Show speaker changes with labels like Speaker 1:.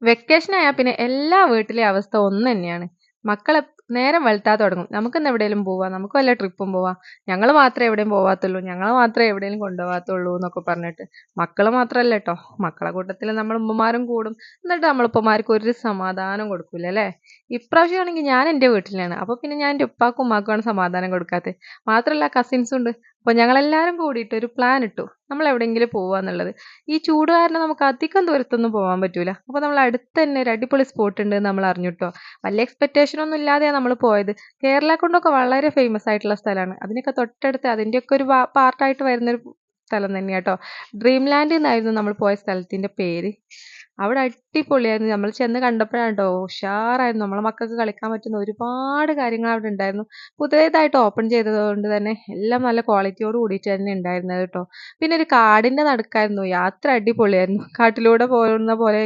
Speaker 1: വെക്കേഷനായാ പിന്നെ എല്ലാ വീട്ടിലെയും അവസ്ഥ ഒന്ന് തന്നെയാണ്. മക്കള് നേരം വെളുത്താ തുടങ്ങും. നമുക്കിന്ന് എവിടേലും പോവാ. നമുക്ക് വല്ല ട്രിപ്പും പോവാ. ഞങ്ങള് മാത്രേ എവിടെയും പോവാത്തുള്ളൂ. ഞങ്ങളെ മാത്രേ എവിടേലും കൊണ്ടുപോവാത്തുള്ളൂ എന്നൊക്കെ പറഞ്ഞിട്ട്. മക്കള് മാത്രല്ല ട്ടോ. മക്കളെ കൂട്ടത്തില് നമ്മളെ ഉമ്മമാരും കൂടും. എന്നിട്ട് നമ്മളെ ഉപ്പമാർക്ക് ഒരു സമാധാനം കൊടുക്കൂല ല്ലേ? ഇപ്രാവശ്യമാണെങ്കി ഞാൻ എന്റെ വീട്ടിലാണ്. അപ്പൊ പിന്നെ ഞാൻ എന്റെ ഉപ്പാക്കും ഉമ്മാക്കുമാണ് സമാധാനം കൊടുക്കാത്തെ. മാത്രല്ല കസിൻസും ഉണ്ട്. അപ്പൊ ഞങ്ങളെല്ലാരും കൂടിയിട്ട് ഒരു പ്ലാൻ ഇട്ടു. നമ്മൾ എവിടെയെങ്കിലും പോവാന്നുള്ളത്. ഈ ചൂട് കാരണം നമുക്ക് അധികം ദൂരത്തൊന്നും പോവാൻ പറ്റൂല. അപ്പൊ നമ്മൾ അടുത്ത് തന്നെ ഒരു അടിപൊളി സ്പോട്ട് ഉണ്ട് നമ്മൾ അറിഞ്ഞുട്ടോ. വലിയ എക്സ്പെക്ടേഷൻ ഒന്നും ഇല്ലാതെയാണ് നമ്മൾ പോയത്. കേരള കൊണ്ടൊക്കെ വളരെ ഫേമസ് ആയിട്ടുള്ള സ്ഥലമാണ്. അതിനൊക്കെ തൊട്ടടുത്ത് അതിന്റെയൊക്കെ ഒരു പാർട്ടായിട്ട് വരുന്നൊരു സ്ഥലം തന്നെയാട്ടോ. ഡ്രീം ലാൻഡ് എന്നായിരുന്നു നമ്മൾ പോയ സ്ഥലത്തിന്റെ പേര്. അവിടെ അടിപൊളിയായിരുന്നു. നമ്മൾ ചെന്ന് കണ്ടപ്പോഴാണ് ട്ടോ ഉഷാറായിരുന്നു. നമ്മളെ മക്കൾക്ക് കളിക്കാൻ പറ്റുന്ന ഒരുപാട് കാര്യങ്ങൾ അവിടെ ഉണ്ടായിരുന്നു. പുതിയതായിട്ട് ഓപ്പൺ ചെയ്തത് കൊണ്ട് തന്നെ എല്ലാം നല്ല ക്വാളിറ്റിയോട് കൂടിയിട്ട് തന്നെ ഉണ്ടായിരുന്നത് ട്ടോ. പിന്നെ ഒരു കാടിന്റെ നടുക്കായിരുന്നു. യാത്ര അടിപൊളിയായിരുന്നു. കാട്ടിലൂടെ പോകുന്ന പോലെ